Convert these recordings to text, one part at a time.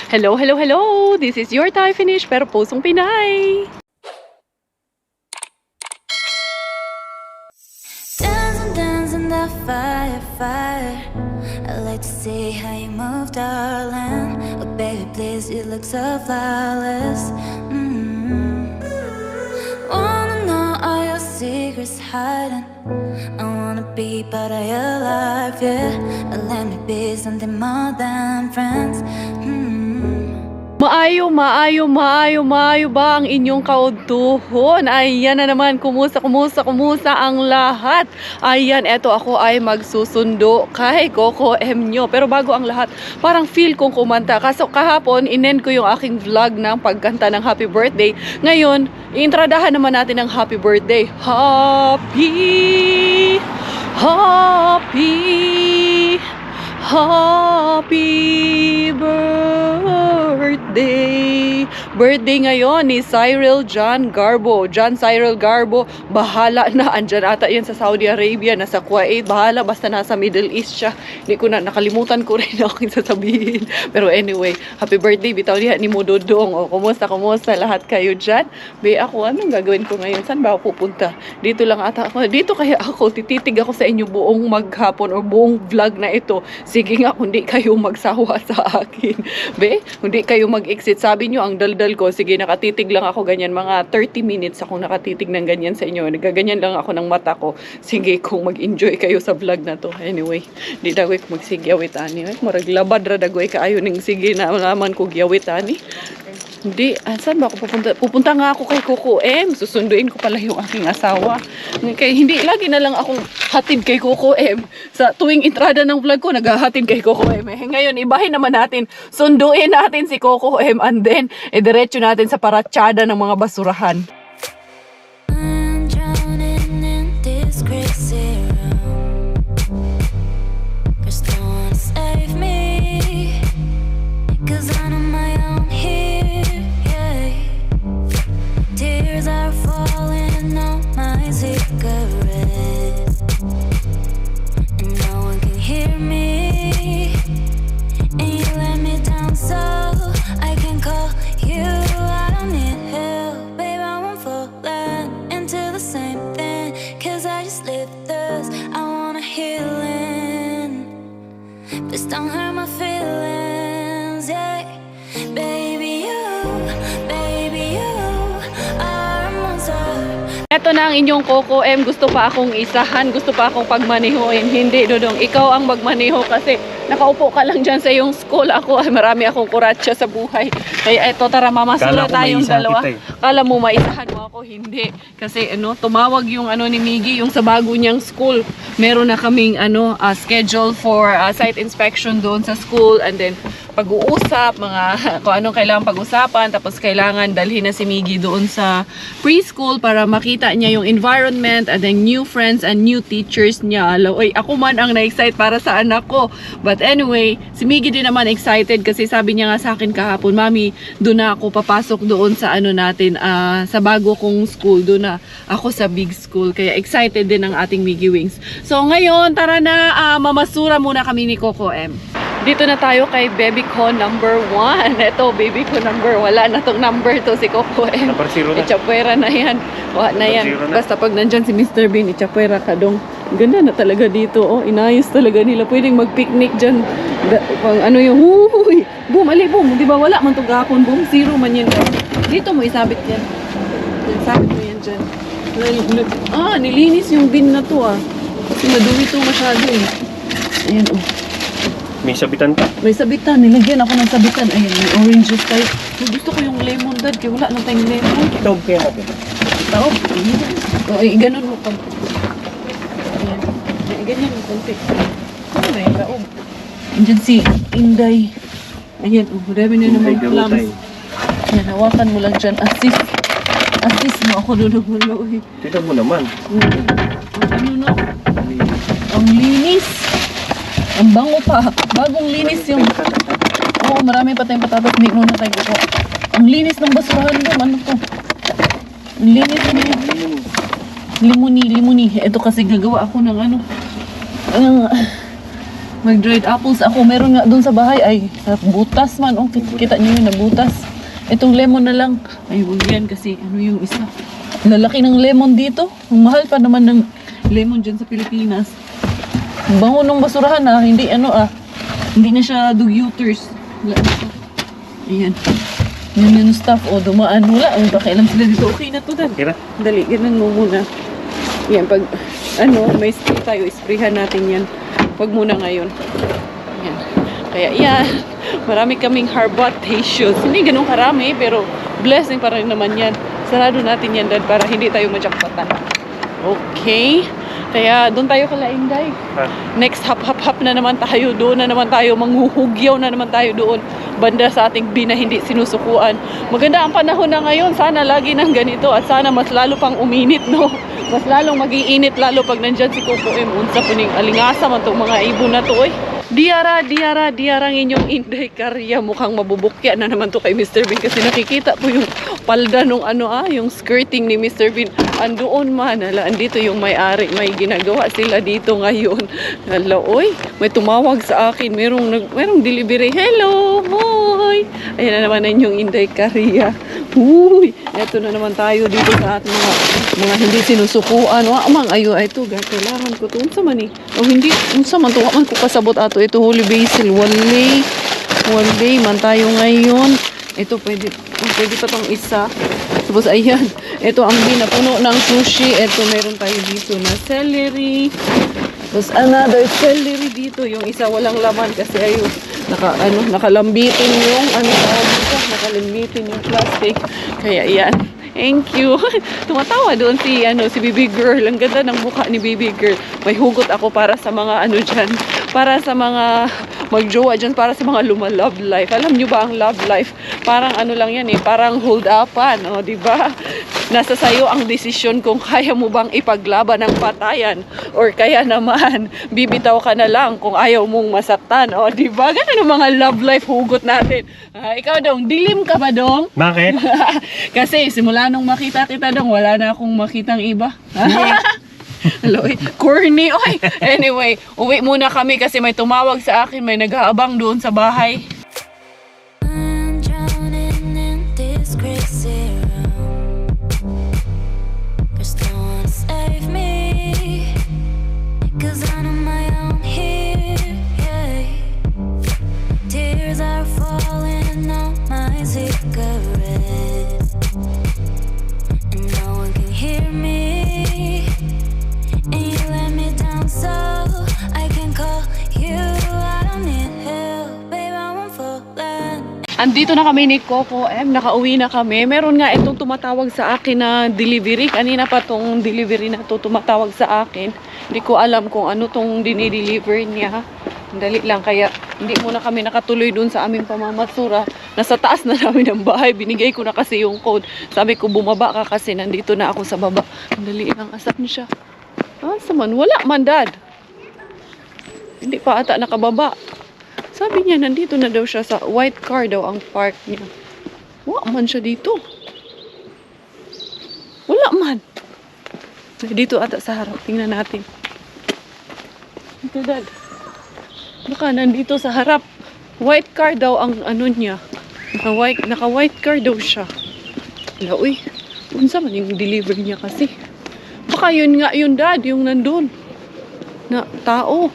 Hello, hello, hello! This is your Thai finish pero pusong Pinay! Dancing, dancing the fire, fire. I like to see how you move, darling. Oh, baby, please, you look so flawless. Wanna know all your secrets hiding. I wanna be part of your life, yeah. Let me be something more than friends. Maayo ba ang inyong kaudtuhon? Ayan na naman, kumusta ang lahat? Ayan, eto ako ay magsusundo kay Coco M nyo. Pero bago ang lahat, parang feel kong kumanta. Kaso kahapon, inend ko yung aking vlog ng pagkanta ng happy birthday. Ngayon, iintradahan naman natin ng happy birthday. Happy birthday! Birthday ngayon ni Cyril John Garbo. John Cyril Garbo, bahala na. Andyan ata yan sa Saudi Arabia, nasa Kuwait, bahala. Basta nasa Middle East siya. Hindi ko na, nakalimutan ko rin aking sasabihin. Pero anyway, happy birthday. Bitaw niya ni Mododong. O, kumusta lahat kayo dyan? Be, ako, anong gagawin ko ngayon? Saan ba ako pupunta? Dito lang ata ako. Dito kaya ako, tititig ako sa inyo buong maghapon o buong vlog na ito. Sige nga, hindi kayo magsawa sa akin. Be, hindi kayo mag-exit. Sabi nyo, ang daldal ko, sige, nakatitig lang ako ganyan. Mga 30 minutes ako nakatitig ng ganyan sa inyo. Nagaganyan lang ako ng mata ko. Sige, kung mag-enjoy kayo sa vlog na to. Anyway, di dagoy ko magsigyawit ani. Murag labad ra dagoy kaayo ning sige na malaman ko gyawit ani. Hindi, saan ba ako pupunta? Pupunta nga ako kay Coco M. Susunduin ko pala yung aking asawa. Kaya hindi, lagi na lang akong hatid kay Coco M. Sa tuwing entrada ng vlog ko, naghahatid kay Coco M. Ngayon, ibahin naman natin. Sunduin natin si Coco M and then, diretso natin sa paratsada ng mga basurahan. I'm drowning in this crazy room. There's no one to save me, 'cause I'm on my own here, yeah. Tears are falling on my cigarette, and no one can hear me. And you let me down, so I can call you. I don't need help, babe, I won't fall into the same thing, 'cause I just live this. I want a healing, please don't hurt my feelings, yeah. Baby, you are a monster. Ito na ang inyong Coco M. Gusto pa akong isahan, gusto pa akong pagmanihoin. Hindi, Dodong, ikaw ang magmaniho kasi nakaupo ka lang dyan sa iyong school. Ako ay marami akong kuratsa sa buhay. Kaya eto, tara, mamasura tayong dalawa. Kala mo maisahan mo ako, hindi. Kasi tumawag yung ni Miggy, yung sa bago niyang school. Meron na kaming schedule for site inspection doon sa school, and then pag-uusap, mga kung anong kailangan pag-usapan, tapos kailangan dalhin na si Miggy doon sa preschool para makita niya yung environment and then new friends and new teachers niya. Oy, ako man ang na-excite para sa anak ko. But anyway, si Miggy din naman excited kasi sabi niya nga sa akin kahapon, Mami, doon na ako papasok doon sa natin, sa bago kong school, doon na ako sa big school. Kaya excited din ang ating Miggy Wings. So ngayon, tara na, mamasura muna kami ni Coco M. Dito na tayo kay baby ko number 1. Ito, baby ko number, wala na tong number to si Coco M. Number 0 na. Ichapwera na yan. Wala na yan. Basta pag nandyan si Mr. Bean, ichapwera ka dong. Ganda na talaga dito. Oh, inayos talaga nila. Pwedeng mag-picnic dyan. Pang yung, huy! Boom, ali, boom. Di ba wala man itong gapon, boom. 0 man yan. Dito mo isabit yan. Isabit mo yan dyan. Nilinis yung bin na to Kasi madumi to masyado Ayan, May sabitan ka? May sabitan. Nilagyan ako ng sabitan. Ayan, may orange juice tayo. Gusto ko yung lemon dad. Kaya wala nang tayong lemon. Taob kaya natin. Taob? Ganun mo konti. Ayan. Ganyan mo konti. Ano ba yung taob? Andyan si Inday. Ayan, dami na naman plums. Ayan, hawakan mo lang dyan. Assist mo ako doon. Tignan mo naman. Ang linis. Ang bango pa. Bagong linis yung... Oo, marami pa tayong patatas. Hindi muna tayo kuko. Ang linis ng basurahan doon. Ano to? Ang linis ng limuni. Ito kasi gagawa ako ng May dried apples ako. Meron nga doon sa bahay. Ay, sa butas man. Oh, kita niyo yun na butas. Itong lemon na lang. Ay, huwag yan kasi ano yung isa. Lalaki ng lemon dito. Ang mahal pa naman ng lemon dyan sa Pilipinas. Ang bango ng basurahan hindi hindi na siya dug-uters. Wala na to. Ayan. Yan yung stuff. O, dumaan. Wala. Ang pakialam sila dito. Okay na to, Dan. Kira? Dali, ganun mo muna. Yan, pag may spray tayo, sprayhan natin yan. Wag muna ngayon. Yan. Kaya yan, marami kaming arbutaceous. Hindi ganun karami, pero blessing pa rin naman yan. Sarado natin yan, Dad, para hindi tayo majakpatan. Okay. Kaya doon tayo kala Inday. Next hap na naman tayo. Doon na naman tayo. Manghuhugyaw na naman tayo doon. Banda sa ating bina hindi sinusukuan. Maganda ang panahon na ngayon. Sana lagi nang ganito. At sana mas lalo pang uminit, no? Mas lalong mag-iinit lalo pag nandyan si Coco M. Unsa po ning alingasa man itong mga ibon na to, eh. Diarang inyong Inday Karya. Mukhang mabubukya na naman to kay Mr. Bean kasi nakikita po yung palda nung yung skirting ni Mr. Bean. Andoon man, andito yung may-ari. May ginagawa sila dito ngayon. Hala, oy, may tumawag sa akin. Merong delivery. Hello, hoy. Ayan na naman inyong Inday Karya. Uy, eto na naman tayo dito sa ating mga hindi sinusukuan. Amang ayo ay to, kailangan ko to. Unsa man o hindi, unsa man to, man ko kasabot ato. Ito holy basil, one day man tayo ngayon. Ito pwede pa tong isa. Tapos ayan, ito ang binapuno ng sushi. Ito meron tayo dito na celery. Tapos another celery dito. Yung isa walang laman kasi ayun, nakalambitin yung nakalambitin yung plastic. Kaya yan. Thank you. Tumatawa doon si baby girl. Ang ganda ng mukha ni baby girl. May hugot ako para sa mga dyan. Para sa mga magjowa dyan. Para sa mga love life. Alam nyo ba ang love life? Parang lang yan eh. Parang hold upan. O, diba? Nasa sayo ang desisyon kung kaya mo bang ipaglaban ng patayan. Or kaya naman, bibitaw ka na lang kung ayaw mong masaktan. O, diba? Ganun ang mga love life hugot natin. Ikaw dong, dilim ka ba dong? Bakit? Kasi simula nung makita kita dong, wala na akong makitang iba. Hello, corny. Oy. Anyway, uwi muna kami kasi may tumawag sa akin, may nag-aabang doon sa bahay. I'm drowning in this crazy room. There's no one to save me, 'cause I'm on my own here, yeah. Tears are falling on my cigarette, and no one can hear me. And you let me down, so I can call you. I don't need help, babe, I won't falling. Andito na kami ni Coco M. Nakauwi na kami. Meron nga itong tumatawag sa akin na delivery. Kanina pa tong delivery na to tumatawag sa akin. Hindi ko alam kung ano tong dinideliver niya. Dali lang. Kaya hindi muna kami nakatuloy dun sa aming pamamasura. Nasa taas na namin ng bahay. Binigay ko na kasi yung code. Sabi ko bumaba ka kasi nandito na ako sa baba. Dali lang. Asan siya? Saman? Wala man, Dad. Hindi pa ata nakababa. Sabi niya, nandito na daw siya sa white car daw ang park niya. Wala man siya dito. Wala man. Dito ata sa harap. Tingnan natin. Ito, Dad. Baka nandito sa harap. White car daw ang niya. Naka-white car daw siya. Wala, uy. Unsa man yung delivery niya kasi. Baka yun nga yun, Dad. Yung nandun. Na tao.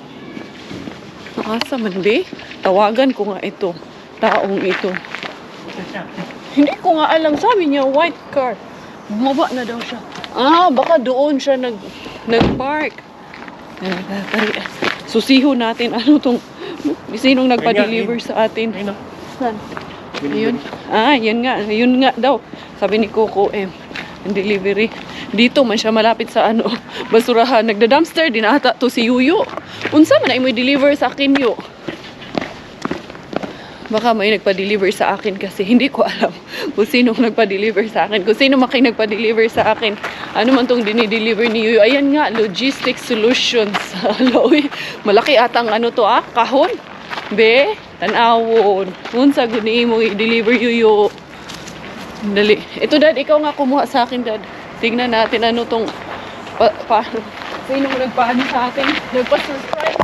Naasa man, be? Tawagan ko nga ito. Taong ito. Hindi ko nga alam. Sabi niya, white car. Bumaba na daw siya. Baka doon siya nag-park. Susiho natin. Ano tong... Sinong nagpa-deliver sa atin? Saan? Ayun. Yun nga daw. Sabi ni Coco M. Ang delivery. Dito man siya malapit sa basurahan. Nagda-dumpster din ata to si Yuyo. Unsa man ay mo deliver sa akin, Yu? Baka may nagpa-deliver sa akin kasi hindi ko alam kung sinong nagpa-deliver sa akin. Kung sino nagpa-deliver sa akin. Ano man tong dinideliver ni Yuyo. Ayan nga, Logistics Solutions. Uy, malaki atang kahon. Be, tanawon. Unsa guni mo i-deliver, Yuyo? Dali. Ito, Dad, ikaw nga kumuha sa akin, Dad. Tingnan natin ano tong sino nagpaano sa atin. Nagpa-subscribe.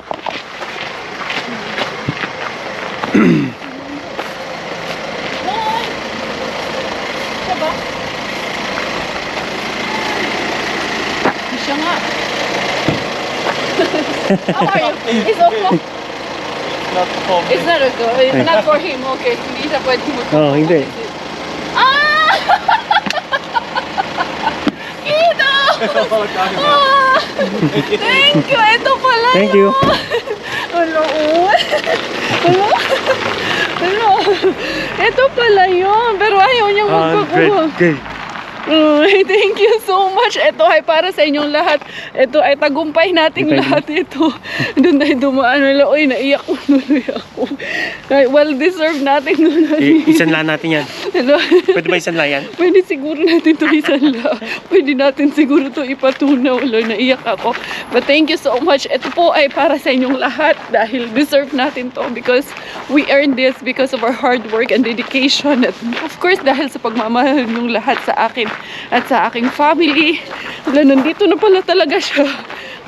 How are you? It's okay. Not for It's not a go. It's not for him. Okay. Hindi siya pwede mo. Oh, hindi. Ah! Ito! Ah! Thank you! Ito pala Thank you. Hello? Hello? Hello? Ito pala yun. Pero ayaw niyang magpakuha. Okay. Ay, thank you so much. Ito ay para sa inyong lahat. Ito ay tagumpay nating lahat ito. Doon tayo dumaan. Uy, naiyak ko nuloy ako. Ay, well deserved natin nuloy. Isanla natin yan. Hello? Pwede ba isanla yan? Pwede siguro natin ito isanla. Pwede natin siguro ito ipatunaw. Uloy, naiyak ako. But thank you so much. Ito po ay para sa inyong lahat dahil deserve natin to because we earned this because of our hard work and dedication. At of course, dahil sa pagmamahal ng lahat sa akin at sa aking family. Wala, nandito na pala talaga siya.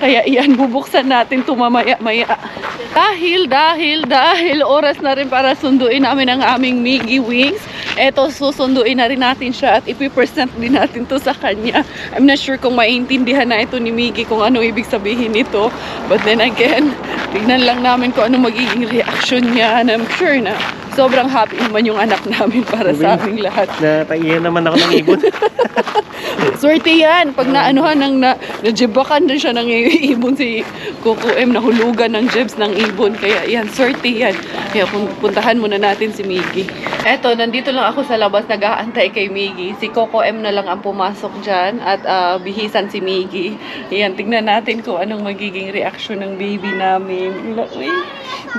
Kaya iyan, bubuksan natin ito mamaya-maya. Dahil oras na rin para sunduin namin ang aming Miggy Wings. Eto, susunduin na rin natin siya at ipipresent din natin to sa kanya. I'm not sure kung maintindihan na ito ni Miggy kung ano ibig sabihin nito. But then again, tignan lang namin kung ano magiging reaction niya. And I'm sure na sobrang happy naman yung anak namin para sa aming lahat. Nataiyan naman ako ng ibon. Swerte yan. Pag naanuhan ng najibakan din siya ng ibon si Coco M, nahulugan ng jibs ng ibon. Kaya yan, swerte yan. Kaya puntahan muna natin si Miggy. Eto, nandito lang ako sa labas nag-aantay kay Miggy. Si Coco M na lang ang pumasok dyan at bihisan si Miggy. Yan, tignan natin kung anong magiging reaksyon ng baby namin. Uy,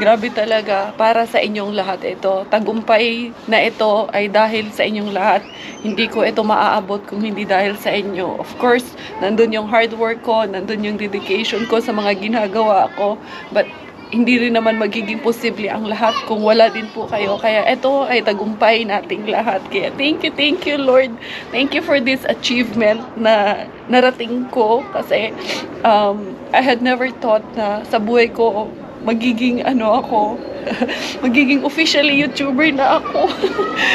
grabe talaga. Para sa inyong lahat ito. Tagumpay na ito ay dahil sa inyong lahat. Hindi ko ito maaabot kung hindi dahil sa inyo. Of course, nandun yung hard work ko, nandun yung dedication ko sa mga ginagawa ko. But hindi rin naman magiging posible ang lahat kung wala din po kayo. Kaya ito ay tagumpay nating lahat. Kaya thank you Lord. Thank you for this achievement na narating ko. Kasi I had never thought na sa buhay ko magiging magiging officially YouTuber na ako.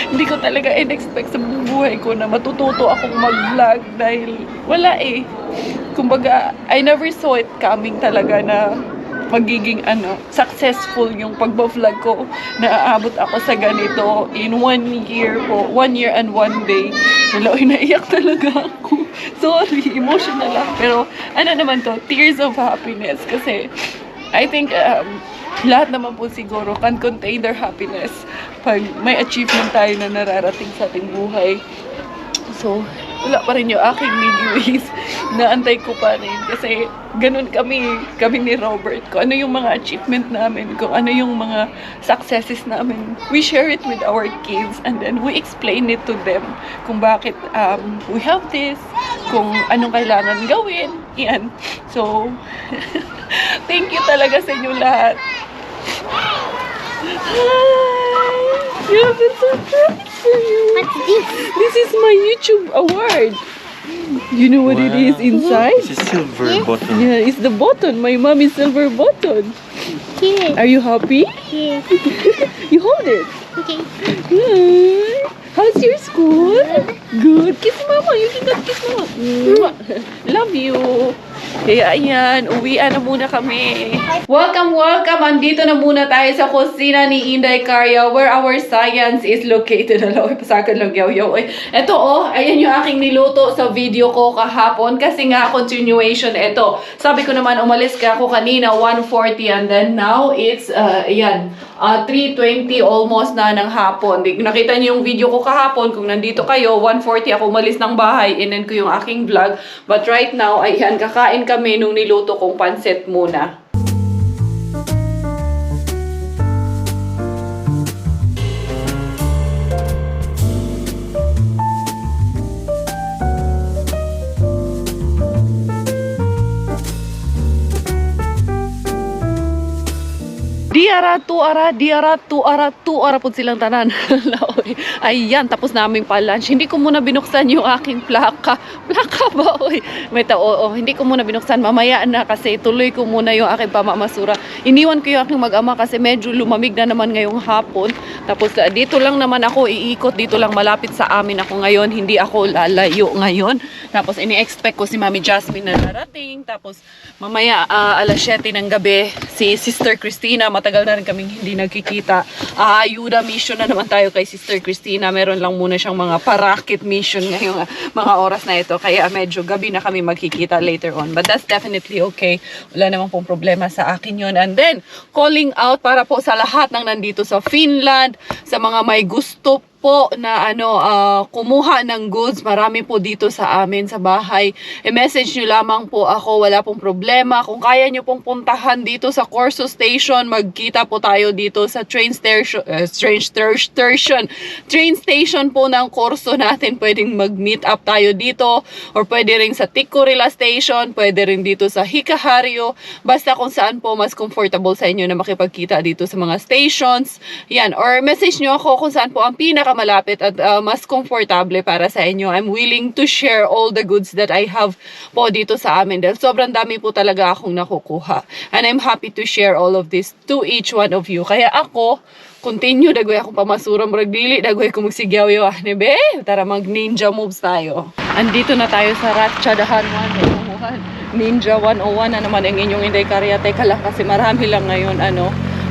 Hindi ko talaga in-expect sa buhay ko na matututo akong mag-vlog dahil wala eh. Kumbaga, I never saw it coming talaga na magiging successful yung pagba-vlog ko na aabot ako sa ganito in 1 year po, 1 year and 1 day. Wala, naiyak talaga ako. Sorry, emotional lang. Pero naman to, tears of happiness kasi I think lahat naman po siguro can contain their happiness pag may achievement tayo na nararating sa ating buhay. So, wala pa rin yung aking Miggy Wings. Naantay ko pa rin. Kasi ganun kami ni Robert. Kung ano yung mga achievement namin, kung ano yung mga successes namin. We share it with our kids and then we explain it to them kung bakit we have this, kung anong kailangan gawin. Yan. So, thank you talaga sa inyo lahat. Hi! You have been surprised for you. What's this? This is my YouTube award. You know what it is inside? It's a silver button. Yeah, it's the button. My mommy's silver button. Here. Are you happy? Here. You hold it. Okay. Good. How's your school? Good. Kiss mama. You can kiss mama. Mwah. Love you. Kaya ayan, uwian na muna kami. Welcome! Andito na muna tayo sa kusina ni Inday Carya where our science is located. Hello, pasakan lang yaw-yaw. Ito ayan yung aking niluto sa video ko kahapon kasi nga continuation ito. Sabi ko naman umalis ka ako kanina 1:40 and then now it's 3:20 almost na ng hapon. Nakita niyo yung video ko kahapon kung nandito kayo 1:40 ako umalis ng bahay, in-end ko yung aking vlog. But right now, ayan, kakain kami nung niluto kong pancit muna. Diara, tuara po silang tanan. Laoy. Ayan, tapos namin pa-lunch. Hindi ko muna binuksan yung aking plaka. Plaka ba, oy? May hindi ko muna binuksan. Mamaya na kasi tuloy ko muna yung aking pamamasura. Iniwan ko yung aking mag-ama kasi medyo lumamig na naman ngayong hapon. Tapos dito lang naman ako iikot. Dito lang malapit sa amin ako ngayon. Hindi ako lalayo ngayon. Tapos ini-expect ko si Mami Jasmine na darating. Tapos mamaya alas 7 ng gabi si Sister Christina, matagal na rin kaming hindi nagkikita. Ayuda mission na naman tayo kay Sister Christina. Meron lang muna siyang mga parakit mission ngayong mga oras na ito. Kaya medyo gabi na kami magkikita later on. But that's definitely okay. Wala namang pong problema sa akin yun. And then, calling out para po sa lahat ng nandito sa Finland, sa mga may gusto po na kumuha ng goods, marami po dito sa amin sa bahay. I-message nyo lamang po ako, wala pong problema. Kung kaya nyo pong puntahan dito sa Corso Station, magkita po tayo dito sa train station po ng Corso natin. Pwedeng mag-meet up tayo dito, or pwede rin sa Tikurila Station, pwede rin dito sa Hikaharyo. Basta kung saan po mas comfortable sa inyo na makipagkita dito sa mga stations. Yan, or message nyo ako kung saan po ang malapit at mas komportable para sa inyo. I'm willing to share all the goods that I have po dito sa amin dahil sobrang dami po talaga akong nakukuha. And I'm happy to share all of this to each one of you. Kaya ako, continue, dagway akong pamasurang ragdili, dagway ko magsigyaw-yaw. Nebe, tara mag ninja moves tayo. Andito na tayo sa Ratchadahan 101. Ninja 101 na naman ang inyong Inday Karya. Teka lang kasi marami lang ngayon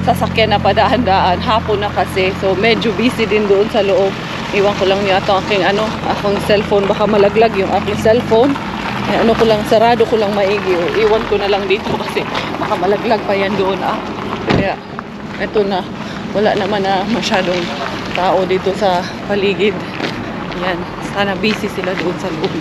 sasakyan na padaan-daan, hapon na kasi, so medyo busy din doon sa loob. Iwan ko lang yata aking akong cellphone, baka malaglag yung aking cellphone. Sarado ko lang maigi, iwan ko na lang dito kasi baka malaglag pa yan doon. Kaya eto na, wala naman na masyadong tao dito sa paligid. Yan, sana busy sila doon sa loob.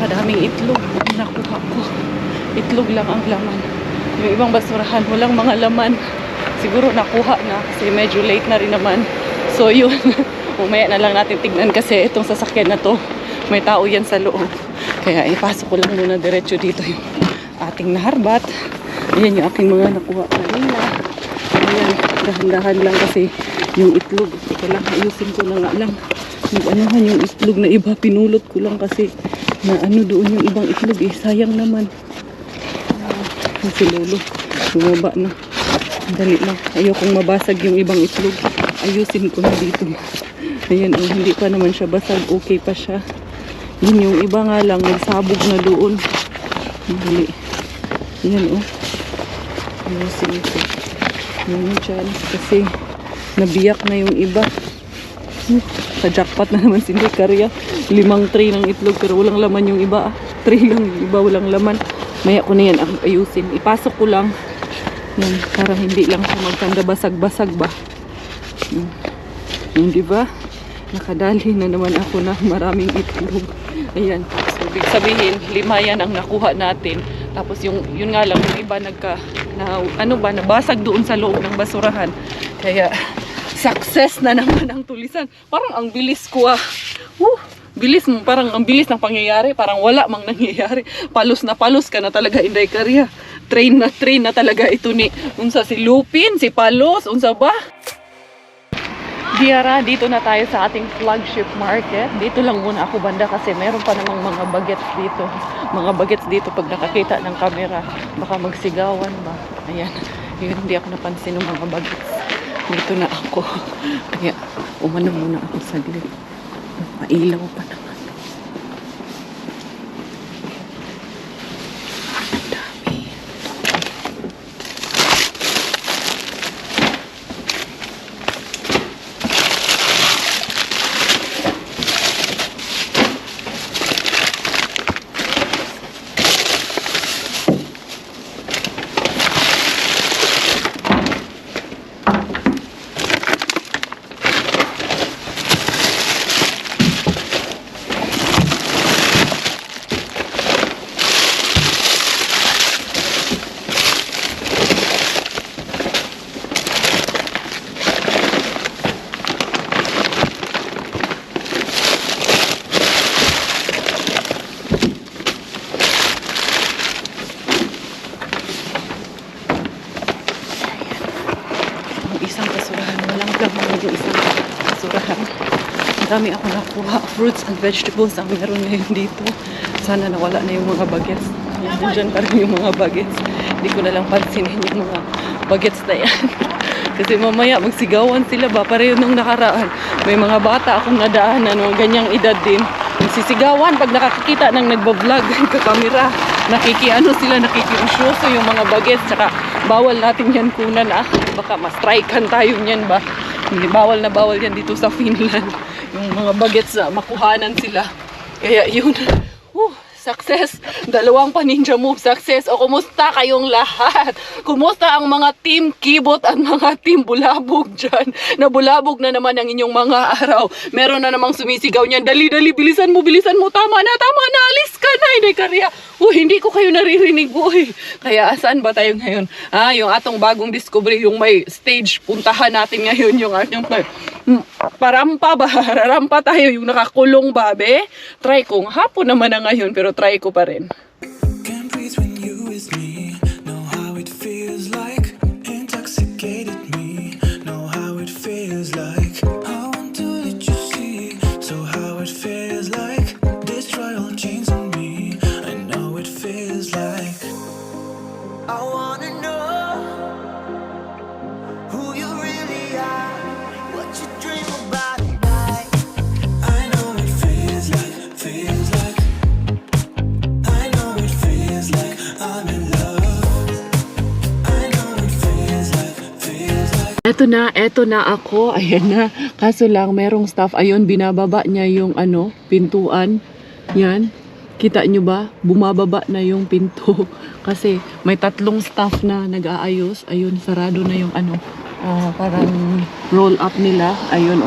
Daming itlog ang nakuha ko. Itlog lang ang laman. Yung ibang basurahan, walang mga laman. Siguro nakuha na kasi medyo late na rin naman. So yun, umaya na lang natin tignan kasi itong sasakyan na to, may tao yan sa loob. Kaya ipasok ko lang muna diretso dito yung ating naharbat. Ayan yung aking mga nakuha kanina. Ayan, dahan-dahan lang kasi yung itlog. Ika lang, ayusin ko na nga lang. Yung itlog na iba, pinulot ko lang kasi na doon yung ibang itlog sayang naman. Si Lolo bumaba na, dali lang, ayokong mabasag yung ibang itlog, ayusin ko na dito. Ayan, hindi pa naman siya basag, okay pa siya. Yun yung iba nga lang nagsabog na doon. Dali, yan ayusin ko yun dyan kasi nabiyak na yung iba. Sa jackpot na naman si Inday Karya, 5 tray ng itlog pero walang laman yung iba. 3 lang yung iba, walang laman. Maya ko na yan ayusin, ipasok ko lang yan, para hindi lang siya magtanda basag-basag ba. Yung diba, nakadali na naman ako na maraming itlog. Ayan, so ibig sabihin 5 yan ang nakuha natin. Tapos yun nga lang, yung iba nabasag doon sa loob ng basurahan. Kaya success na naman ang tulisan. Parang ang bilis ko bilis mo, parang ang bilis ng pangyayari, parang wala mang nangyayari. Palos na palos ka na talaga, Inday Karya. Train na talaga ito ni unsa si Lupin, si Palos, unsa ba? Diara, dito na tayo sa ating flagship market. Dito lang muna ako banda kasi meron pa namang mga bagets dito. Mga bagets dito pag nakakita ng camera, baka magsigawan ba. Ayan, yun, hindi ako napansin ng mga bagets. Dito na ako. Kaya umano muna ako saglit. Mailaw pa naman. Dami. Isang basurahan. Walang laman yung isang basurahan. Ang dami ako nakuha. Fruits and vegetables ang meron ngayon dito. Sana nawala na yung mga bagets. Diyan pa rin yung mga bagets. Hindi ko na lang pansinin yung mga bagets na yan. Kasi mamaya magsigawan sila ba? Pareho nung nakaraan. May mga bata akong nadaanan, ganyang edad din. Nagsisigawan pag nakakita ng nagbablog kakamera. Nakikiano sila, nakikiusyoso yung mga bagets. Tsaka bawal natin yan kunan baka ma-strikean tayo niyan ba. Hindi, bawal na bawal yan dito sa Finland. Yung mga bagets makuhanan sila. Kaya yun. Success! Dalawang pa-ninja move success. O kumusta kayong lahat? Kumusta ang mga team kibot at mga team bulabog dyan? Nabulabog na naman ang inyong mga araw. Meron na namang sumisigaw niyan. Dali, dali, bilisan mo. Tama na, alis ka na. Hindi karya. Hindi ko kayo naririnig, boy. Kaya saan ba tayo ngayon? Yung atong bagong discovery, yung may stage. Puntahan natin ngayon yung ating parampa ba? Rarampa tayo yung nakakulong babe. Try kong hapon naman na ngayon pero try ko pa rin. Can't breathe when you with me. Know how it feels like. Intoxicated me. Know how it feels like. I want to let you see. So how it feels like. Destroy all chains on me. I know it feels like. I wanna know who you really are. What you dream about at night. I know it feels like. I know it feels like I'm in love. I know it feels like. Eto na ako. Ayan na. Kaso lang, merong staff. Ayun, binababa niya yung pintuan. Yan. Kita nyo ba? Bumababa na yung pinto. Kasi may 3 staff na nag-aayos. Ayun, sarado na yung parang roll up nila. Ayun,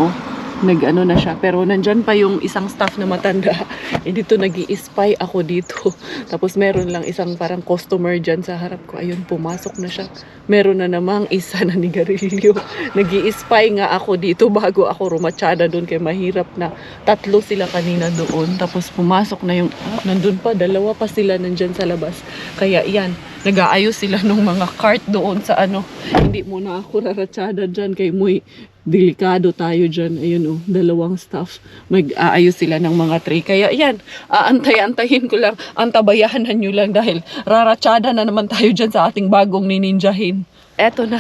nag-ano na siya. Pero nandyan pa yung isang staff na matanda. Dito nag-i-spy ako dito. Tapos meron lang isang parang customer dyan sa harap ko. Ayun, pumasok na siya. Meron na namang isa na nigarilyo. Nag-i-spy nga ako dito bago ako rumatsyada doon. Kaya mahirap na 3 sila kanina doon. Tapos pumasok na yung, nandun pa, 2 pa sila nandyan sa labas. Kaya yan, nag-aayos sila ng mga cart doon sa Hindi muna ako raratsyada dyan kay muy delikado tayo dyan. Ayun 2 staff. Mag-aayos sila ng mga tray. Kaya yan, antay-antayin ko lang. Antabayanan nyo lang dahil raratsyada na naman tayo dyan sa ating bagong nininjahin. Eto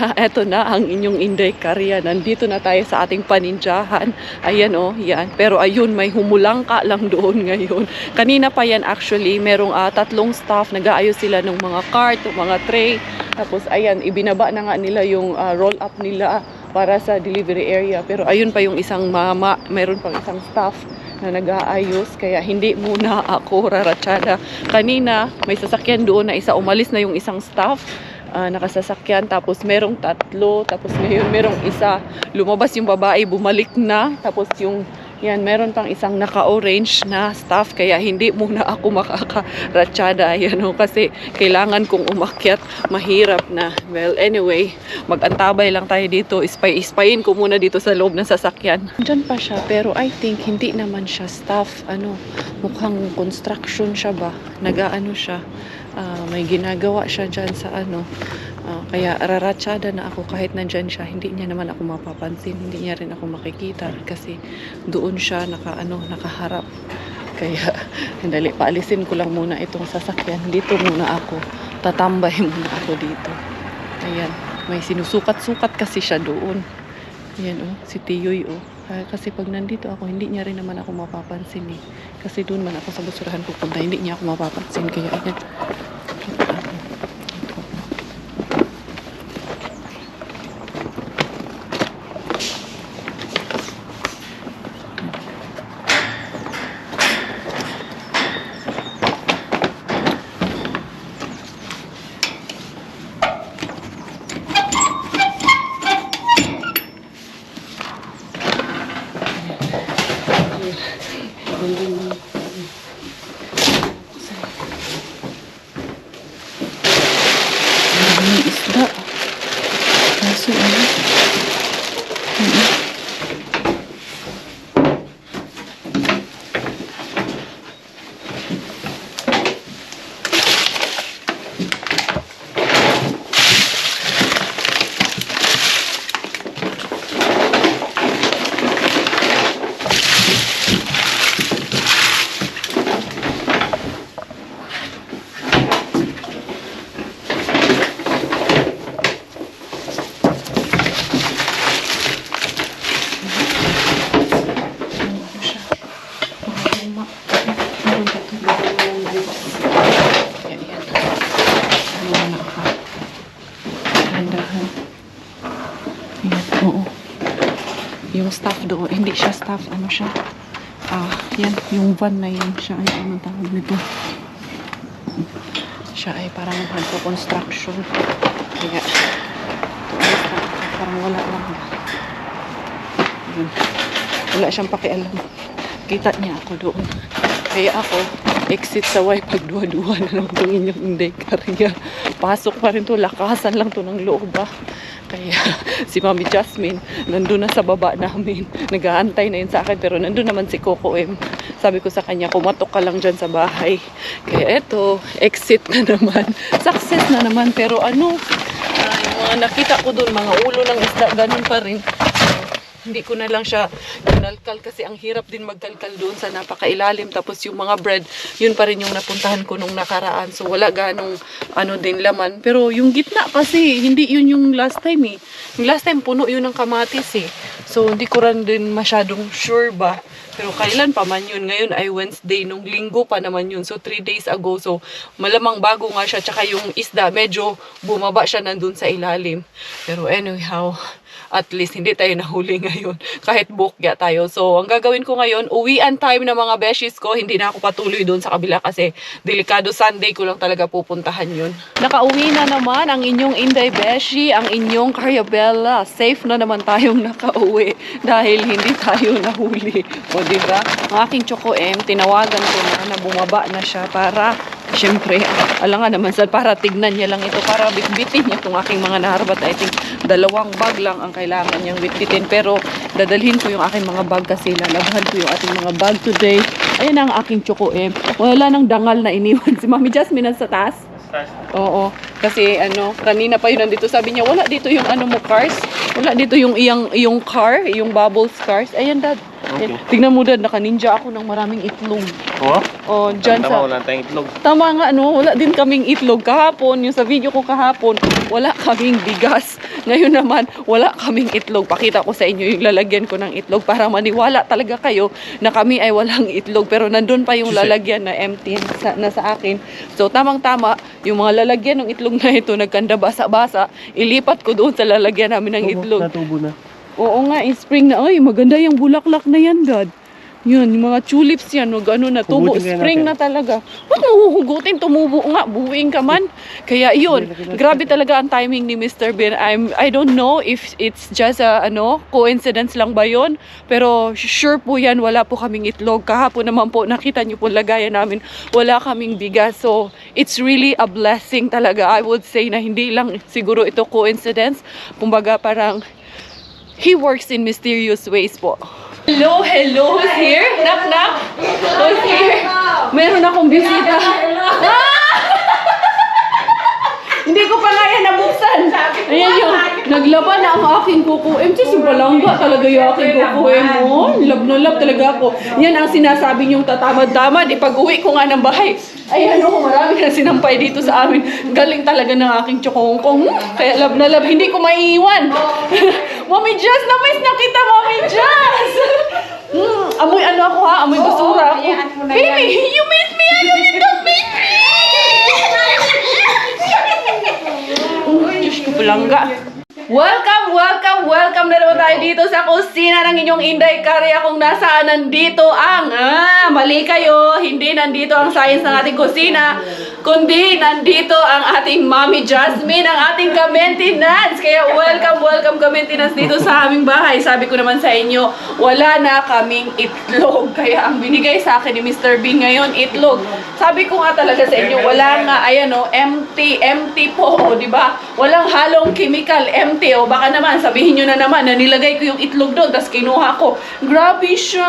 na ang inyong Inday Karya. Nandito na tayo sa ating paninjahan. Ayan yan. Pero ayun, may humulangka lang doon ngayon. Kanina pa yan actually, merong 3 staff, nag-aayos sila ng mga cart, mga tray. Tapos ayan, ibinaba na nga nila yung roll up nila para sa delivery area. Pero ayun pa yung isang mama, meron pang isang staff na nag-aayos. Kaya hindi muna ako raratsyada. Kanina, may sasakyan doon na isa. Umalis na yung isang staff. Nakasasakyan, tapos merong 3, tapos ngayon merong isa, lumabas yung babae, bumalik na, tapos yung yan, meron pang isang naka-orange na staff, kaya hindi muna ako makakaratsyada, kasi kailangan kong umakyat, mahirap na. Well, anyway, mag-antabay lang tayo dito, ispayin ko muna dito sa loob ng sasakyan. Diyan pa siya, pero I think hindi naman siya staff, mukhang construction siya ba, siya. May ginagawa siya dyan sa kaya raratsyada na ako kahit nandyan siya, hindi niya naman ako mapapansin, hindi niya rin ako makikita kasi doon siya nakaharap. Kaya dali, paalisin ko lang muna itong sasakyan. Dito muna ako, tatambay muna ako dito. Ayan, may sinusukat-sukat kasi siya doon. Ayan si Tiyoy Kasi pag nandito ako, hindi niya rin naman ako mapapansin eh. Kasi doon man ako sa basurahan pupunta, hindi niya ako mapapansin. Kaya ayan. Kita ako. Ito. Maraming isda. Kaso ano? Oo. Yung staff doon, hindi siya staff, ano siya? Yan, yung van na yan siya ay anong tawag nito? Siya ay parang nagpo-construction. Kaya, parang wala lang. Yun. Wala siyang pakialam. Kita niya ako doon. Kaya ako, exit sa Y pag duwa-duwa na lang itong inyong daycare. Pasok pa rin to, lakasan lang to ng loob ba. Kaya si Mami Jasmine, nandun na sa baba namin. Nag-aantay na yun sa akin, pero nandun naman si Coco M. Sabi ko sa kanya, kumatok ka lang dyan sa bahay. Kaya eto, exit na naman. Success na naman, pero ano, yung mga nakita ko doon, mga ulo ng isda, ganun pa rin. Hindi ko na lang siya kinalkal kasi ang hirap din magkalkal doon sa napakailalim. Tapos yung mga bread, yun pa rin yung napuntahan ko nung nakaraan. So wala ganong ano din laman. Pero yung gitna kasi, hindi yun yung last time eh. Yung last time puno yun ng kamatis eh. So hindi ko rin din masyadong sure ba. Pero kailan pa man yun? Ngayon ay Wednesday, nung linggo pa naman yun. So 3 days ago. So malamang bago nga siya. Tsaka yung isda, medyo bumaba siya nandun sa ilalim. Pero anyhow, at least hindi tayo nahuli ngayon kahit bukya tayo. So ang gagawin ko ngayon, uwian time ng mga beshies ko, hindi na ako patuloy doon sa kabila kasi delikado. Sunday ko lang talaga pupuntahan yun. Nakauwi na naman ang inyong Inday Beshi, ang inyong Cariabella. Safe na naman tayong nakauwi dahil hindi tayo nahuli. O diba? Ang aking Choco M, tinawagan ko na bumaba na siya para syempre, alangan naman para tignan niya lang ito, para bitbitin niya itong aking mga naharbat. I think 2 bag lang ang kailangan niyang bitbitin, pero dadalhin ko yung aking mga bag kasi lalabhan ko yung ating mga bag today. Ayan ang aking Choco M. Wala nang dangal na iniwan si Mami Jasmine sa taas. Oo, kasi ano, kanina pa yun nandito, sabi niya wala dito yung ano mo cars, wala dito yung iyong car, yung bubbles cars. Ayan dad. Okay. Tignan mo dad, naka-ninja ako ng maraming itlog. Oh? Oh, dyan Tama, sa... wala tayong itlog. Tama nga, no? Wala din kaming itlog kahapon. Yung sa video ko kahapon, wala kaming bigas. Ngayon naman, wala kaming itlog. Pakita ko sa inyo yung lalagyan ko ng itlog para maniwala talaga kayo na kami ay walang itlog. Pero nandun pa yung lalagyan na empty na sa akin. So, tamang-tama, yung mga lalagyan ng itlog na ito, nagkanda basa-basa, ilipat ko doon sa lalagyan namin ng itlog. Natubo na. Oo nga, spring na. Ay, maganda yung bulaklak na yan, dad. Yun, yung mga tulips yan, ano na, tubo, Hugutin kaya spring natin. na talaga. Ba't mahuhugutin? Tumubo nga, buuin ka man. Kaya yun, grabe talaga ang timing ni Mr. Bean. I don't know if it's just a, coincidence lang ba yun? Pero sure po yan, wala po kaming itlog. Kahapon naman po, nakita niyo po lagayan namin, wala kaming bigas. So, it's really a blessing talaga. I would say na hindi lang siguro ito coincidence. Kumbaga parang, He works in mysterious ways po. Hello, hello. Who's here? Knock, knock. Who's here? Meron akong bisita. Hindi ko pa nga yan nabuksan. Ayan yung, naglaban na ang aking kukuim. Kasi balangga talaga yung aking kukuim mo. Love na love talaga ako. Yan ang sinasabi niyong tatamad-tamad. Ipag-uwi ko nga ng bahay. Ayan o, marami na sinampay dito sa amin. Galing talaga ng aking chokongkong. Kaya love na love, hindi ko maiiwan. Mami Jazz, na-miss na kita, Mami Jazz! Amoy ano ako ha, amoy basura ako. Baby, you miss me, you don't miss me! Diyos ko, palangga. Welcome, welcome, welcome na naman tayo dito sa kusina ng inyong Inday Curry. Akong nasaan, nandito ang, mali kayo, hindi nandito ang science ng ating kusina, kundi nandito ang ating Mami Jasmine, ang ating ka-maintenance. Kaya welcome, welcome ka-maintenance dito sa aming bahay. Sabi ko naman sa inyo, wala na kaming itlog. Kaya ang binigay sa akin ni Mr. Bean ngayon, itlog. Sabi ko nga talaga sa inyo, wala nga, ayan o, empty po, o, diba? Walang halong chemical, empty. O baka naman, sabihin nyo na naman na nilagay ko yung itlog doon, tapos kinuha ko. Grabe siya.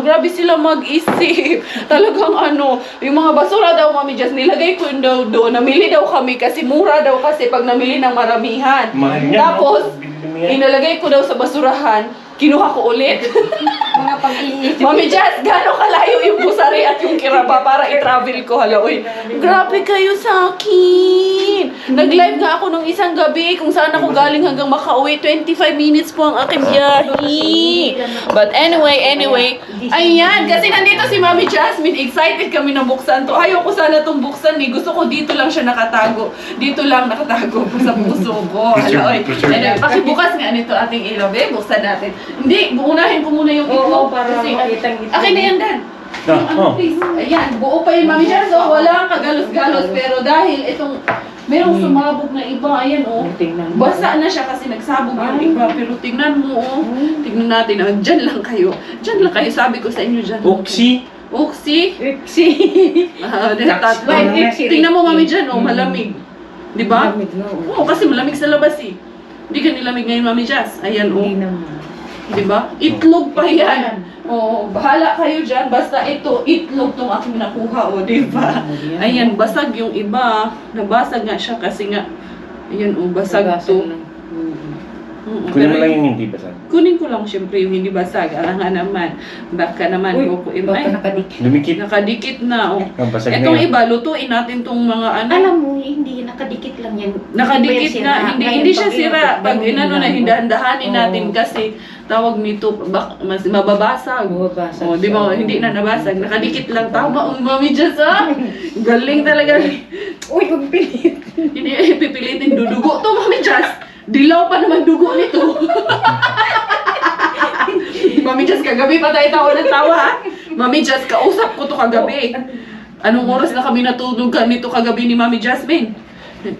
Grabe sila mag-isip. Talagang ano, yung mga basura daw, Mami Jazz, nilagay ko yun daw doon. Namili daw kami kasi mura daw kasi pag namili ng maramihan. Mahal yan, Tapos, no? inalagay ko daw sa basurahan, kinuha ko ulit. Mga pag-iisip. Mami Jazz, gano'ng kalayo yung busari at yung kiraba para i-travel ko. Hala, uy, grabe kayo sa akin. Nag-live nga ako nung isang gabi kung saan ako galing hanggang makauwi. 25 minutes po ang aking biyahe. But anyway, ayan, kasi nandito si Mami Jasmine. Excited kami na buksan to. Ayaw ko sana itong buksan eh. Gusto ko dito lang siya nakatago. Dito lang nakatago sa puso ko. Hala, uy. Anyway, pakibukas nga nito ating ilaw. Buksan natin. Hindi, uunahin ko muna yung itlog. para Kasi, makitang itlog. akin na yan, Dad. Oh. Please. Ayan, buo pa yun, Mami Jazz. So, wala kagalos-galos. Pero dahil itong, merong sumabog na iba, ayan, oh. Tingnan mo. Basa na siya kasi nagsabog yung iba. Pero tingnan mo, oh. Tingnan natin, oh. Diyan lang kayo. Diyan lang kayo. Sabi ko sa inyo dyan. Oxy. Oxy. Ipsi. Tingnan mo, Mami, dyan, oh. Malamig. Di ba? Malamig na, oh. Oo, kasi malamig sa labas, eh. Hindi ka nilamig ngayon, Mami Jazz. Ayan, oh. Hindi naman. Diba? Itlog pa yan. Oo, bahala kayo dyan. Basta ito, itlog tong aking nakuha, o, diba? Ayan, basag yung iba. Nabasag nga siya kasi nga, ayan, o, basag to. Kunin mo lang yung hindi basag. Kunin ko lang syempre yung hindi basag. Nga naman. Baka naman, Uy, ko baka nakadikit. Dumikit. nakadikit na, o. Ang basag na Itong yun. iba, lutuin natin tong mga ano. Alam mo, hindi nakadikit lang yan. Nakadikit Hindi na, pa yan sira. hindi siya Ngayon, sira. Pag ganun inano na, lang. hindahan-dahanin natin Oo. kasi tawag nito, mas mababasag. Mababasag Oh, di ba? siya. Hindi na nabasag. Nakadikit lang. Tama ang Mami Jazz, ha? Galing talaga. Uy, huwag pilit. Hindi, pipilitin. Dudugo to, Mami Jazz. Dilaw pa naman dugo nito. Mami Jazz, kagabi pa tayo tawa ng tawa, ha? Mami Jazz, kausap ko to kagabi. Anong oras na kami natulog nito kagabi ni Mami Jasmine?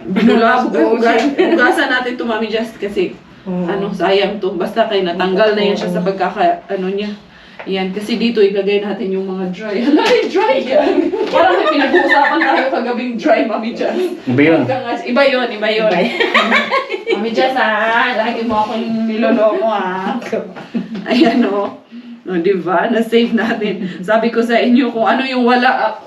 Binulabog. Hugasan natin to, Mami Jazz, kasi ano, sayang to. Basta kayo natanggal na yan siya sa ano niya. Yan, kasi dito ilagay natin yung mga dry. Ay, dry yan. Parang may pinag-uusapan tayo kagabing dry, Mami Jazz. Iba yun. Iba yun, iba yun. Mami Jazz, lagi mo ako yung niloloko, Ayan, o. O, diba? Na-save natin. Sabi ko sa inyo, kung ano yung wala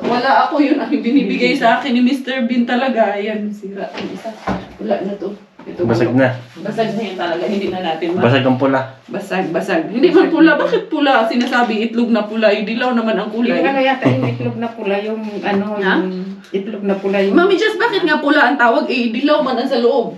ako, yun ang binibigay sa akin ni Mr. Bean talaga. Ayan, sira. Yung isa. Wala na to. Ito, Basag na. Basag na yan talaga. Hindi na natin Basag ang pula. Basag. Hindi man pula. Bakit pula? Sinasabi itlog na pula. Dilaw naman ang Yung kulay. ano yata yung itlog na pula, yung ano, Ha? yung itlog na pula yung... Mami Jess, bakit nga pula ang tawag? Dilaw man ang sa loob.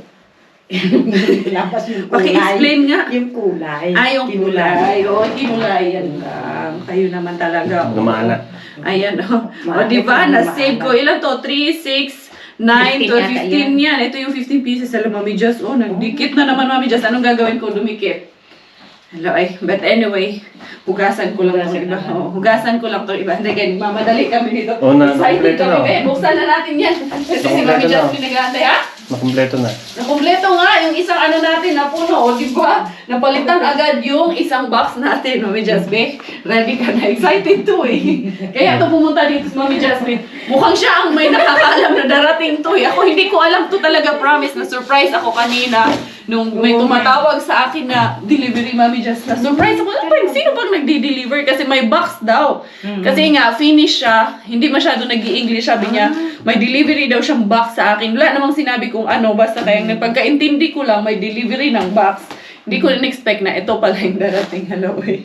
Labas yung kulay. Paki-explain nga. Yung kulay. Yung kulay. O, kinulay. Yan lang. Kayo naman talaga. O. Gumana. Ayan, o. O, diba? Na-save ko. Ilan to? 3, 6, 9 to 15 15 yan. Ito yung 15 pieces. Alam, Mami Jess. Oh, nagdikit na naman, Mami Jess. Anong gagawin ko? Dumikit. Hello, ay. But anyway, hugasan ko lang itong iba. Oh, hugasan ko lang itong iba. Hindi, kaya mamadali kami dito. Oh, Excited kompleto kami. na. Buksan na natin yan. Kasi si Mami Kompleto Jess na. pinag-aantay, ha? Makompleto na. Nakompleto nga, yung isang ano natin na puno, o di ba? Napalitan agad yung isang box natin, Mami Jasmine. Ready ka na, excited to eh. Kaya ito pumunta dito si Mami Jasmine. Mukhang siya ang may nakakaalam na darating to eh. Ako hindi ko alam to talaga, promise, na surprise ako kanina. Nung may tumatawag sa akin na delivery, Mami Jasmine. Surprise ako, ano ba yun? Sino bang nagdi-deliver? Kasi may box daw. Kasi nga, finish siya. Hindi masyado nag-i-English. Sabi niya, may delivery daw siyang box sa akin. Wala namang sinabi kung ano, basta kayang nagpagkaintindi ko lang, may delivery ng box. Hindi ko in-expect na ito pala yung darating. Hello, eh.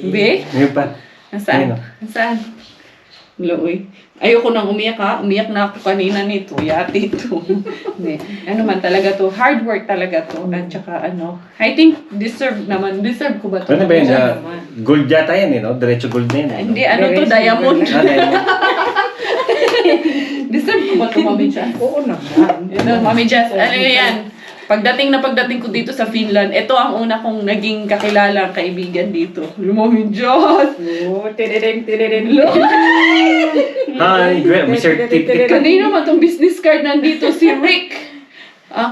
Be? Ngayon pa. Nasaan? Ayun, Nasaan? Hello, eh. Ayoko nang umiyak ha. Umiyak na ako kanina nito. Yati ito. Hindi. Ano man talaga to. Hard work talaga to. At saka I think deserve naman. Deserve ko ba to? Ano ba yun? naman. Gold yata yan eh, no? Diretso gold na yan. Hindi, diamond. Diamond. Deserve ko ba to, Mami Jazz? Oo naman. Mami Jazz, ano yan? Pagdating ko dito sa Finland, ito ang una kong naging kakilala kaibigan dito. Mami Jazz! Oo, tiririn. Hi, great. May certificate ka. Kanina naman tong business card nandito, si Rick.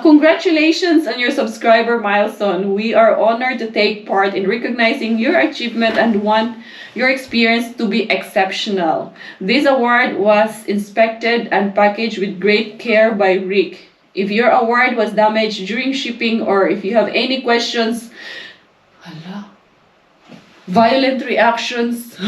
Congratulations on your subscriber milestone. We are honored to take part in recognizing your achievement and want your experience to be exceptional. This award was inspected and packaged with great care by Rick. If your award was damaged during shipping or if you have any questions, violent reactions,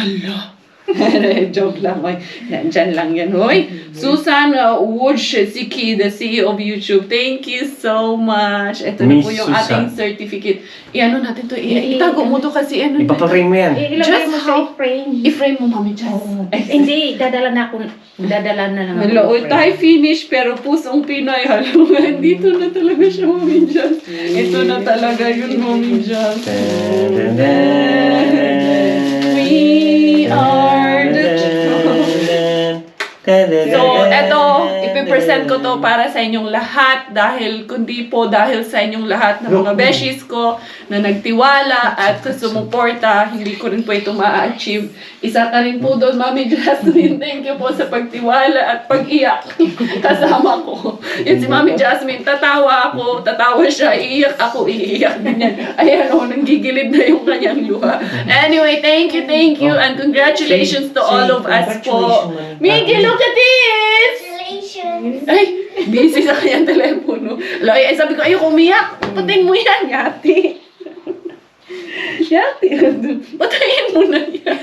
joke lang, oy. Nandyan lang yan, hoy. Susan Wojcicki, the CEO of YouTube. Thank you so much. Ito na Miss po yung Susan. ating certificate. Iano natin to, itago mo to kasi ano. Ipapaframe mo yan. Ilagay mo sa how- frame. I-frame mo, Mami Jazz. Hindi, dadala na lang ako. Hello, tayo finish pero pusong Pinoy. Halo, dito na talaga siya, Mami Jazz. Ito na talaga yun, Mami Jazz. Dun, dun, dun. We are the So, eto, ipipresent ko to para sa inyong lahat dahil kundi po dahil sa inyong lahat ng mga beshies ko na nagtiwala at sumuporta, hindi ko rin po ito ma-achieve. Isa ka rin po doon, Mami Jasmine. Thank you po sa pagtiwala at pag-iyak kasama ko. Yun si Mami Jasmine, tatawa ako, tatawa siya, iiyak ako, iiyak din yan. Ayan o, nanggigilid na yung kanyang luha. Anyway, thank you, and congratulations to all of us po. Miggy, look at this! Ay, busy sa kanyang telepono. Ay, sabi ko, ayoko umiyak. Patayin mo yan, Yati. Yati, patayin mo na yan.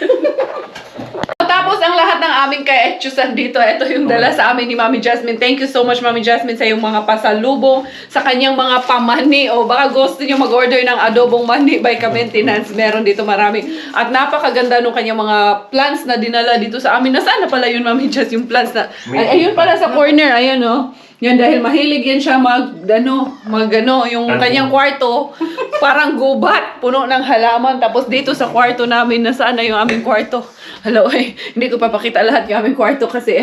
Tapos ang lahat ng aming ka-etchusan dito, ito yung dala sa amin ni Mami Jasmine. Thank you so much, Mami Jasmine, sa yung mga pasalubong, sa kanyang mga pamani. O baka gusto nyo mag-order ng adobong mani by Ka-Maintenance. Meron dito marami. At napakaganda nung kanyang mga plants na dinala dito sa amin. Nasaan na pala yun, Mami Jas, yung plants na... Ay, ayun pala sa corner, ayan o. Yan, dahil mahilig yan siya yung kanyang kwarto, parang gubat, puno ng halaman. Tapos dito sa kwarto namin, nasaan na yung aming kwarto? Hello, hindi ko papakita lahat yung aming kwarto kasi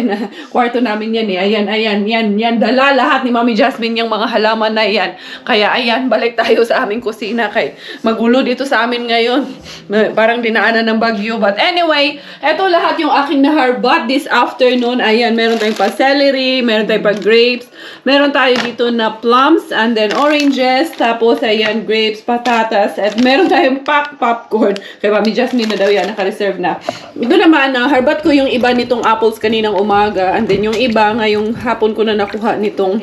kwarto namin yan eh. Ayan, dala lahat ni Mami Jasmine yung mga halaman na yan. Kaya ayan, balik tayo sa aming kusina kay magulo dito sa amin ngayon. Parang dinaanan ng bagyo. But anyway, eto lahat yung aking naharbat this afternoon. Ayan, meron tayong pa celery, meron tayong pa grapes, meron tayo dito na plums and then oranges, tapos ayan, grapes, patatas, at meron tayong popcorn. Kay Mami Jasmine na daw yan, naka-reserve na. Ito naman, harbat ko yung iba nitong apples kaninang umaga, and then yung iba ngayong hapon ko na nakuha nitong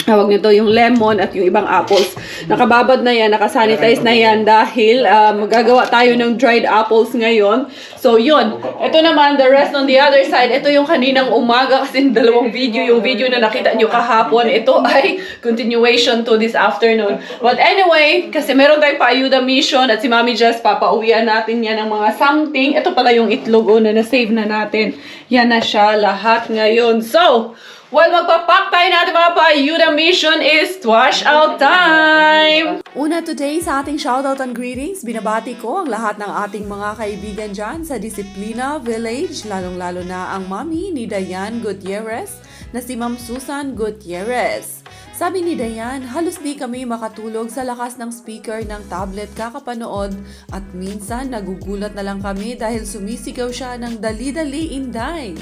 tawag nito yung lemon at yung ibang apples. Nakababad na yan, nakasanitize na yan dahil magagawa tayo ng dried apples ngayon. So yun, ito naman the rest on the other side. Ito yung kaninang umaga kasi dalawang video, yung video na nakita nyo kahapon, ito ay continuation to this afternoon. But anyway, kasi meron tayong paayuda mission at si Mami Jess, papauwian natin yan ng mga something. Ito pala yung itlog na na-save na natin. Yan na siya lahat ngayon. So, while magpapak tayo natin mga paayuda mission is wash out time! Una today sa ating shoutout and greetings, binabati ko ang lahat ng ating mga kaibigan dyan sa Disiplina Village, lalong-lalo na ang mami ni Diane Gutierrez na si Ma'am Susan Gutierrez. Sabi ni Diane, halos di kami makatulog sa lakas ng speaker ng tablet kakapanood at minsan nagugulat na lang kami dahil sumisigaw siya ng dali-dali inday.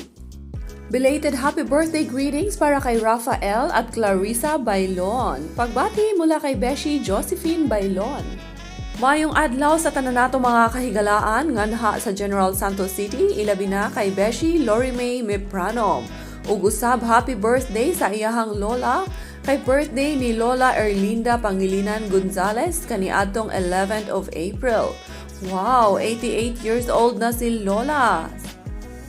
Belated happy birthday greetings para kay Rafael at Clarissa Bailon. Pagbati mula kay Beshi Josephine Bailon. Mayong adlaw sa tanan nato mga kahigalaan nganha sa General Santos City, ilabi na kay Beshi Lorimay Mepranom. Ug usab happy birthday sa iyahang lola kay birthday ni Lola Erlinda Pangilinan Gonzales kaniadtong 11th of April. Wow, 88 years old na si Lola.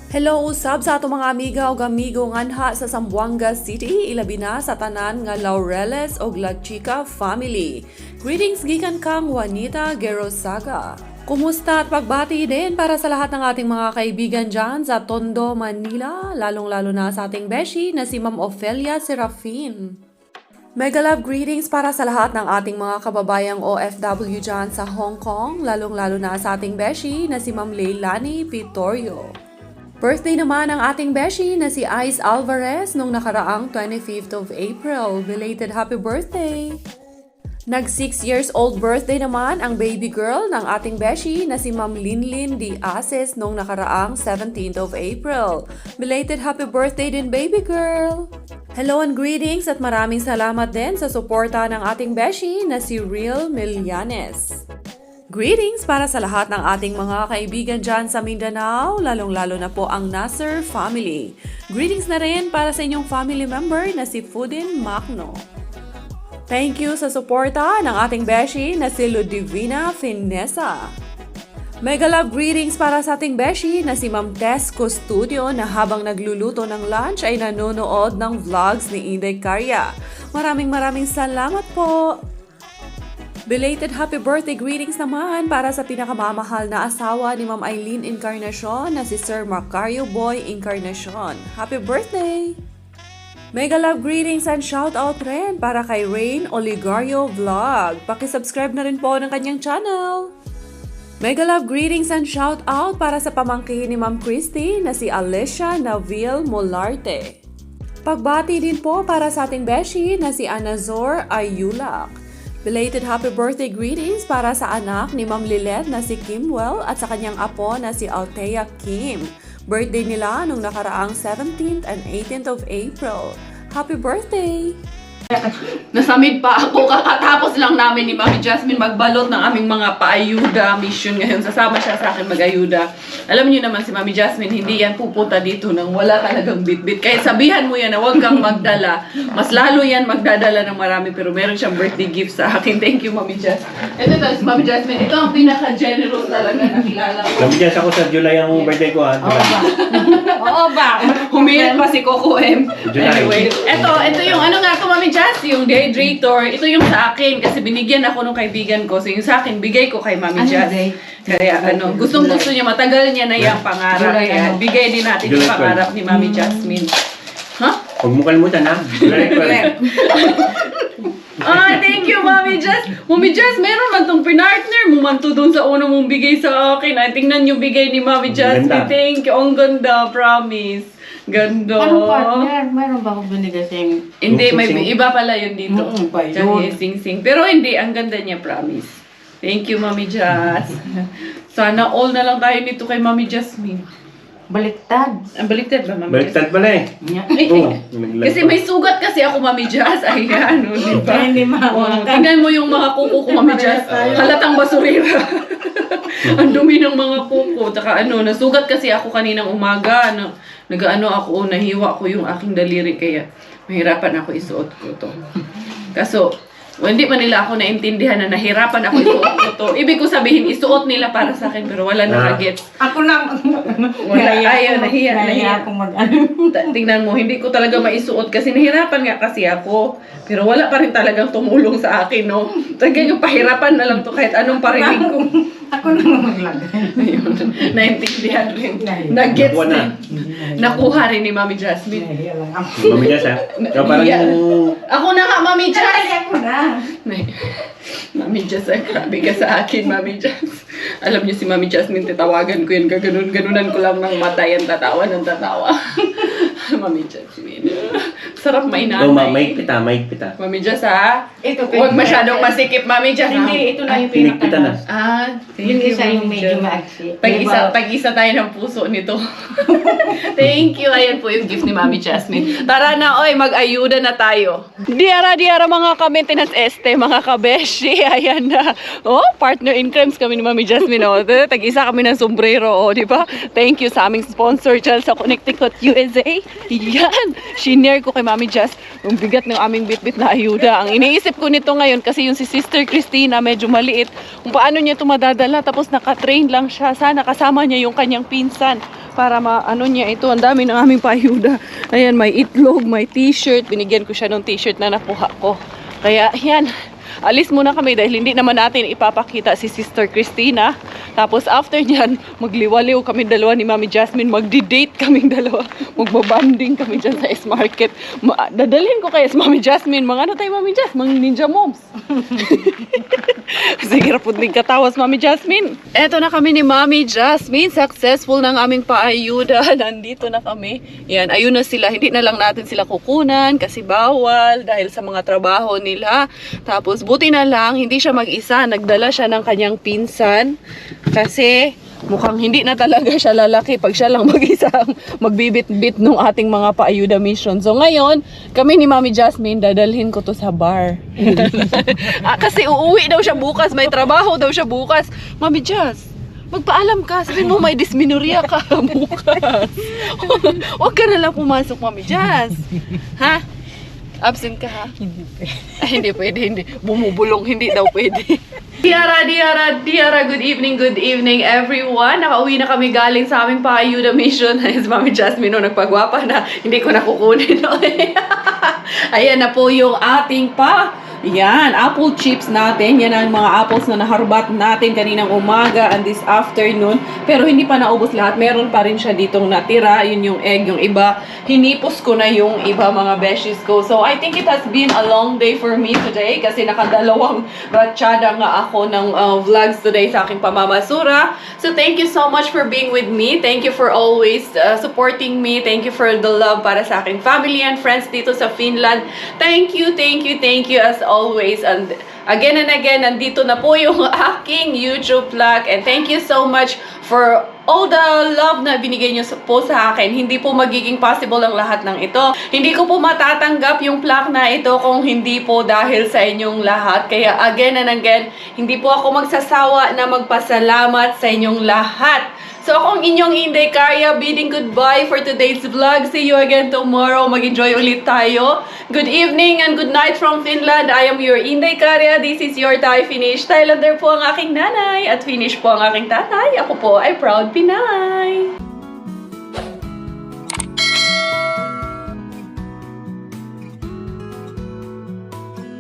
Hello usab sa atong mga amiga ug amigo nganha sa Zamboanga City, ilabi na sa tanan nga Laureles ug La Chica family. Greetings gikan kang Juanita Gerosaga. Kumusta at pagbati din para sa lahat ng ating mga kaibigan dyan sa Tondo, Manila, lalong-lalo na sa ating beshi na si Ma'am Ofelia Serafin. Mega love greetings para sa lahat ng ating mga kababayang OFW dyan sa Hong Kong, lalong-lalo na sa ating beshi na si Ma'am Leilani Pitorio. Birthday naman ng ating beshi na si Ice Alvarez nung nakaraang 25th of April. Belated happy birthday! Nag 6 years old birthday naman ang baby girl ng ating beshi na si Ma'am Linlin Diases nung nakaraang 17th of April. Belated happy birthday din baby girl! Hello and greetings at maraming salamat din sa suporta ng ating beshi na si Real Milianes. Greetings para sa lahat ng ating mga kaibigan dyan sa Mindanao, lalong-lalo na po ang Nasser family. Greetings na rin para sa inyong family member na si Fudin Macno. Thank you sa suporta ng ating beshi na si Ludivina Finesa. Mega love greetings para sa ating beshi na si Ma'am Tess Custodio na habang nagluluto ng lunch ay nanonood ng vlogs ni Inday Carya. Maraming salamat po! Belated happy birthday greetings naman para sa pinakamamahal na asawa ni Ma'am Eileen Encarnacion na si Sir Macario Boy Encarnacion. Happy birthday! Mega love greetings and shoutout rin para kay Rain Oligario Vlog. Pakisubscribe na rin po ng kanyang channel. Mega love greetings and shoutout para sa pamangkin ni Ma'am Christy na si Alicia Navil Molarte. Pagbati din po para sa ating beshi na si Anazor Ayulak. Belated happy birthday greetings para sa anak ni Ma'am Lilet na si Kimwell at sa kanyang apo na si Althea Kim. Birthday nila nung nakaraang 17th and 18th of April. Happy birthday! Nasamid pa ako, kakatapos lang namin ni Mami Jasmine magbalot ng aming mga paayuda mission ngayon. Sasama siya sa akin mag-ayuda. Alam niyo naman si Mami Jasmine, hindi yan pupunta dito nang wala talagang bitbit. Kaya sabihan mo yan na huwag kang magdala. Mas lalo yan magdadala ng marami, pero meron siyang birthday gift sa akin. Thank you, Mami Jasmine. Ito si Mami Jasmine. Ito ang pinaka-generous talaga na kilala ko. Nabigyan ako sa July ang birthday ko, ha? Oo ba? Humirit pa si Coco M. July. Anyway, ito yung ano nga ko, Mami Jazz, yung dehydrator. Ito yung sa akin kasi binigyan ako ng kaibigan ko. So yung sa akin, bigay ko kay Mami Jazz. Kaya gustong-gusto niya, matagal niya na yung pangarap. Kaya bigay din natin yung pangarap ni Mami Jasmine. Ha? Huwag mo kalimutan, ha? July 12. Thank you, Mami Jazz. Mami Jazz, meron man tong pinartner mo man to dun sa una mong bigay sa akin. Tingnan yung bigay ni Mami Jazz. Thank you. Ang ganda, promise. Ganda. Anong partner? Meron ba akong binigay sa inyo? Hindi, may iba pala yun dito. ba Tsaka sing-sing. Pero hindi, ang ganda niya, promise. Thank you, Mami Jazz. Sana all na lang tayo nito kay Mami Jasmine. Baliktad. Ang baliktad ba, Mami Baliktad pala eh. Oo. Kasi may sugat kasi ako, Mami Jazz. Ayan, di ba? Hindi Tingnan mo yung mga kuko ko, Mami Jazz. Halatang basurira. Ang dumi ng mga kuko. Taka nasugat kasi ako kaninang umaga. Nag-ako, nahiwa ko yung aking daliri. Kaya mahirapan ako isuot ko to. Kaso, hindi man nila ako naintindihan na nahirapan ako isuot ko to. Ibig ko sabihin, isuot nila para sa akin, pero wala na gets. Ako lang. Nahiya ako mag-ano. Tingnan mo, hindi ko talaga maisuot kasi nahirapan nga kasi ako. Pero wala pa rin talagang tumulong sa akin, no? Talagang yung pahirapan na lang to kahit anong parinig ko. Ako lang maglagay. Ayun, naintindihan rin. Nag-gets din. Nakuha rin ni Mami Jasmine. Nahiya lang ako. Mami Jazz, ha? Ikaw parang Nahiya. yung... Ako na nga, Mami Jazz! Nahiya ko na. Mami Jazz, grabe ka sa akin, Mami Jazz. Alam niyo si Mami Jasmine, titawagan ko yan, gaganon-ganunan ko lang ng mata yan, tatawa ng tatawa. Mami Jasmine. Sarap may nanay. Oh, mahigpit ha, mahigpit ha. Mami Jazz, ha? Ito, Huwag masyadong masikip, Mami Jazz. Hindi, ito na yung Pinigpitan na. Thank Yung you, isa yung Mami medyo Jazz. maaksi. Pag-isa tayo ng puso nito. Thank you. Ayan po yung gift ni Mami Jasmine. Tara na, oy, mag-ayuda na tayo. Diara mga ka-maintenance este, mga kabeshi. Ayan na. Oh, partner in crimes kami ni Mami Jasmine. Oh. Tag-isa kami ng sombrero. Oh, di ba? Thank you sa aming sponsor dyan sa Connecticut, USA. Yan. Shinare ko kay Mami Jazz yung bigat ng aming bitbit na ayuda. Ang iniisip ko nito ngayon kasi yung si Sister Christina medyo maliit. Kung paano niya ito madadala tapos naka-train lang siya. Sana kasama niya yung kanyang pinsan para maano niya ito. Ang dami ng aming paayuda. Ayan, may itlog, may t-shirt. Binigyan ko siya ng t-shirt na nakuha ko. Kaya yan, alis muna kami dahil hindi naman natin ipapakita si Sister Christina. Tapos after nyan, magliwaliw kami dalawa ni Mami Jasmine, magdi-date kaming dalawa, magbabanding kami dyan sa S-Market. Dadalhin ko kaya sa Mami Jasmine, mga ano tayo Mami Jas, mga ninja moms. Sige rapod din katawas Mami Jasmine. Eto na kami ni Mami Jasmine, successful ng aming paayuda. Nandito na kami. Yan, ayun na sila. Hindi na lang natin sila kukunan kasi bawal dahil sa mga trabaho nila. Tapos buti na lang, hindi siya mag-isa. Nagdala siya ng kanyang pinsan kasi mukhang hindi na talaga siya lalaki pag siya lang mag-isa magbibit-bit nung ating mga paayuda mission. So ngayon, kami ni Mami Jasmine, dadalhin ko to sa bar. Kasi uuwi daw siya bukas, may trabaho daw siya bukas. Mami Jas, magpaalam ka, sabihin mo may dysmenorrhea ka bukas. Huwag ka na lang pumasok, Mami Jas. Ha? Absent ka ha? Hindi pwede. Hindi pwede, hindi. Bumubulong, hindi daw pwede. Diara, good evening everyone. Nakauwi na kami galing sa aming paayuda mission. Ayun si Mami Jasmine, no, nagpagwapa na, hindi ko na kukunin. Ayan na po yung ating yan, apple chips natin. Yan ang mga apples na naharbat natin kaninang umaga and this afternoon. Pero hindi pa naubos lahat. Meron pa rin siya ditong natira. Yun yung egg, yung iba. Hinipos ko na yung iba mga beshies ko. So I think it has been a long day for me today kasi nakadalawang ratsyada nga ako ng vlogs today sa aking pamamasura. So thank you so much for being with me. Thank you for always supporting me. Thank you for the love para sa aking family and friends dito sa Finland. Thank you as always. And again, nandito na po yung aking YouTube vlog. And thank you so much for all the love na binigay nyo po sa akin. Hindi po magiging possible ang lahat ng ito. Hindi ko po matatanggap yung vlog na ito kung hindi po dahil sa inyong lahat. Kaya again, hindi po ako magsasawa na magpasalamat sa inyong lahat. So akong inyong Inday Karya, bidding goodbye for today's vlog. See you again tomorrow. Mag-enjoy ulit tayo. Good evening and good night from Finland. I am your Inday Karya. This is your Thai Finnish. Thailander po ang aking nanay at Finnish po ang aking tatay. Ako po ay proud Pinay.